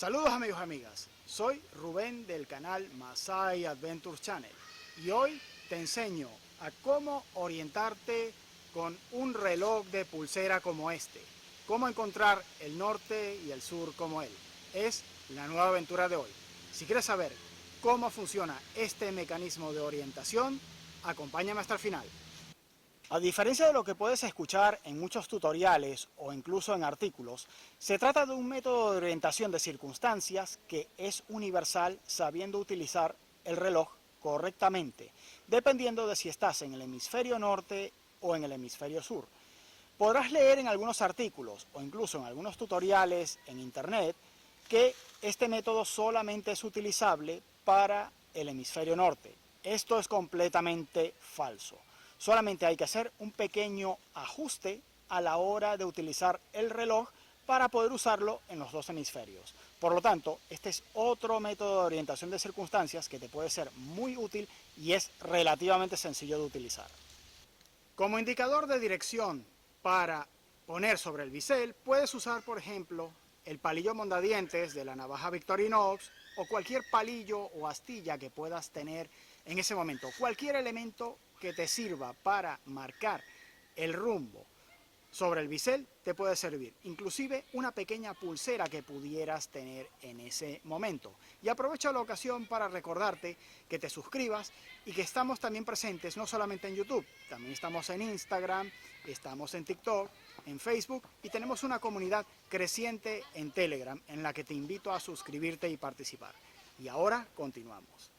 Saludos amigos y amigas, soy Rubén del canal Masai Adventure Channel y hoy te enseño a cómo orientarte con un reloj de pulsera como este, cómo encontrar el norte y el sur como él. Es la nueva aventura de hoy. Si quieres saber cómo funciona este mecanismo de orientación, acompáñame hasta el final. A diferencia de lo que puedes escuchar en muchos tutoriales o incluso en artículos, se trata de un método de orientación de circunstancias que es universal sabiendo utilizar el reloj correctamente, dependiendo de si estás en el hemisferio norte o en el hemisferio sur. Podrás leer en algunos artículos o incluso en algunos tutoriales en internet que este método solamente es utilizable para el hemisferio norte. Esto es completamente falso. Solamente hay que hacer un pequeño ajuste a la hora de utilizar el reloj para poder usarlo en los dos hemisferios. Por lo tanto, este es otro método de orientación de circunstancias que te puede ser muy útil y es relativamente sencillo de utilizar. Como indicador de dirección para poner sobre el bisel, puedes usar, por ejemplo, el palillo mondadientes de la navaja Victorinox o cualquier palillo o astilla que puedas tener en ese momento. Cualquier elemento que te sirva para marcar el rumbo sobre el bisel te puede servir, inclusive una pequeña pulsera que pudieras tener en ese momento. Y aprovecho la ocasión para recordarte que te suscribas y que estamos también presentes no solamente en YouTube, también estamos en Instagram, estamos en TikTok, en Facebook y tenemos una comunidad creciente en Telegram en la que te invito a suscribirte y participar. Y ahora continuamos.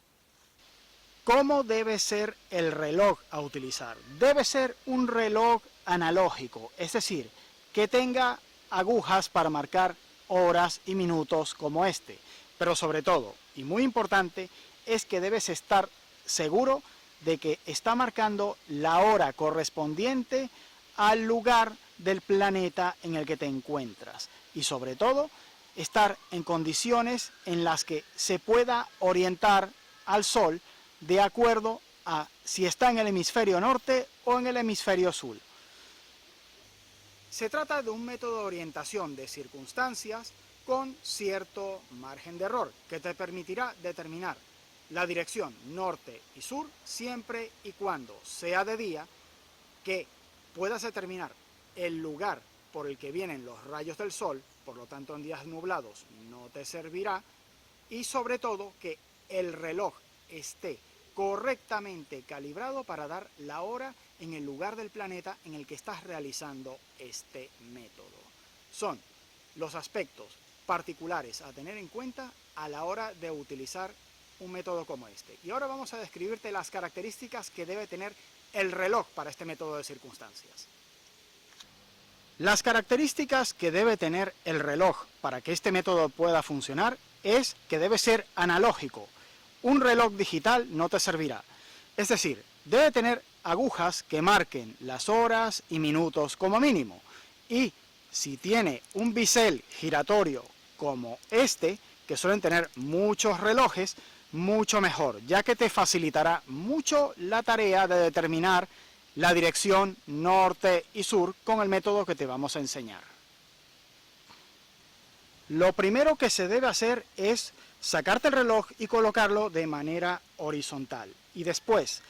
¿Cómo debe ser el reloj a utilizar? Debe ser un reloj analógico, es decir, que tenga agujas para marcar horas y minutos como este. Pero sobre todo, y muy importante, es que debes estar seguro de que está marcando la hora correspondiente al lugar del planeta en el que te encuentras. Y sobre todo, estar en condiciones en las que se pueda orientar al Sol de acuerdo a si está en el hemisferio norte o en el hemisferio sur. Se trata de un método de orientación de circunstancias con cierto margen de error que te permitirá determinar la dirección norte y sur siempre y cuando sea de día, que puedas determinar el lugar por el que vienen los rayos del sol, por lo tanto en días nublados no te servirá, y sobre todo que el reloj esté correctamente calibrado para dar la hora en el lugar del planeta en el que estás realizando este método. Son los aspectos particulares a tener en cuenta a la hora de utilizar un método como este. Y ahora vamos a describirte las características que debe tener el reloj para este método de circunstancias. Las características que debe tener el reloj para que este método pueda funcionar es que debe ser analógico. Un reloj digital no te servirá. Es decir, debe tener agujas que marquen las horas y minutos como mínimo. Y si tiene un bisel giratorio como este, que suelen tener muchos relojes, mucho mejor, ya que te facilitará mucho la tarea de determinar la dirección norte y sur con el método que te vamos a enseñar. Lo primero que se debe hacer es sacarte el reloj y colocarlo de manera horizontal. Y después,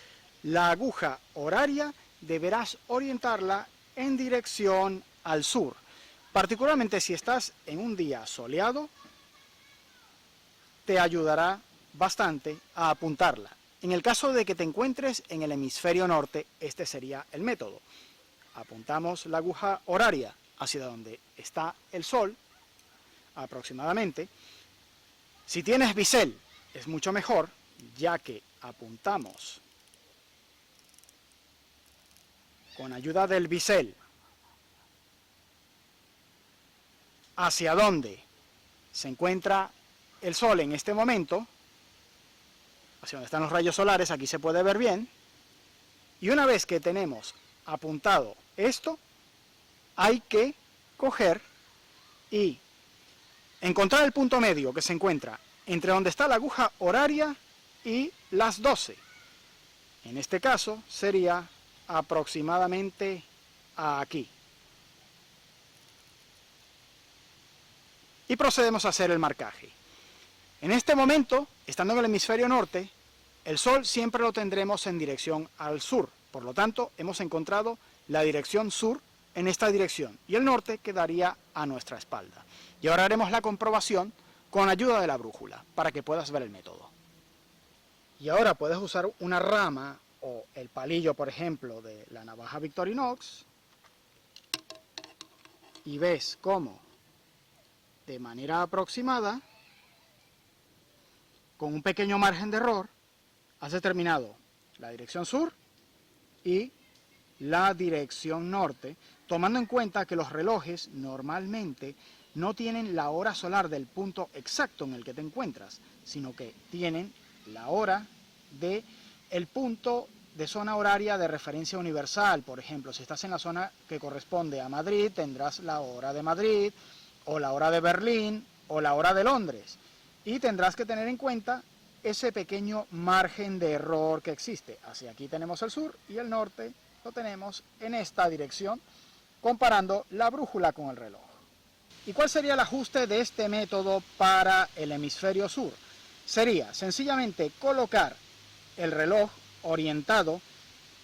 la aguja horaria deberás orientarla en dirección al sur. Particularmente si estás en un día soleado, te ayudará bastante a apuntarla. En el caso de que te encuentres en el hemisferio norte, este sería el método. Apuntamos la aguja horaria hacia donde está el sol, aproximadamente. Si tienes bisel, es mucho mejor, ya que apuntamos con ayuda del bisel hacia donde se encuentra el sol en este momento, hacia donde están los rayos solares, aquí se puede ver bien, y una vez que tenemos apuntado esto, hay que coger y encontrar el punto medio que se encuentra entre donde está la aguja horaria y las 12. En este caso sería aproximadamente aquí. y procedemos a hacer el marcaje. En este momento, estando en el hemisferio norte, el Sol siempre lo tendremos en dirección al sur. Por lo tanto, hemos encontrado la dirección sur en esta dirección y el norte quedaría a nuestra espalda. Y ahora haremos la comprobación con ayuda de la brújula para que puedas ver el método. Y ahora puedes usar una rama o el palillo, por ejemplo, de la navaja Victorinox y ves cómo de manera aproximada, con un pequeño margen de error, has determinado la dirección sur y la dirección norte, tomando en cuenta que los relojes normalmente no tienen la hora solar del punto exacto en el que te encuentras, sino que tienen la hora del punto de zona horaria de referencia universal. Por ejemplo, si estás en la zona que corresponde a Madrid, tendrás la hora de Madrid, o la hora de Berlín, o la hora de Londres. Y tendrás que tener en cuenta ese pequeño margen de error que existe. Hacia aquí tenemos el sur y el norte lo tenemos en esta dirección, comparando la brújula con el reloj. ¿Y cuál sería el ajuste de este método para el hemisferio sur? Sería sencillamente colocar el reloj orientado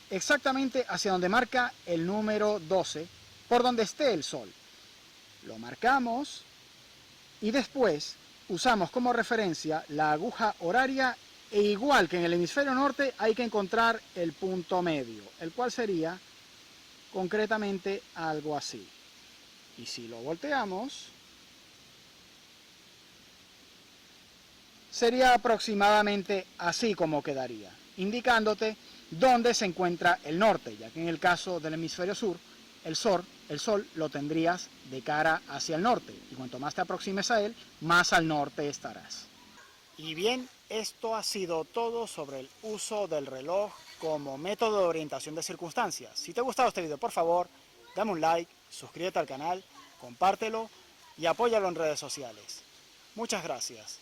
exactamente hacia donde marca el número 12, por donde esté el sol. Lo marcamos y después usamos como referencia la aguja horaria e igual que en el hemisferio norte hay que encontrar el punto medio, el cual sería concretamente algo así. Y si lo volteamos, sería aproximadamente así como quedaría, indicándote dónde se encuentra el norte, ya que en el caso del hemisferio sur, el sol lo tendrías de cara hacia el norte, y cuanto más te aproximes a él, más al norte estarás. Y bien, esto ha sido todo sobre el uso del reloj como método de orientación de circunstancias. Si te ha gustado este video, por favor, dame un like, suscríbete al canal, compártelo y apóyalo en redes sociales. Muchas gracias.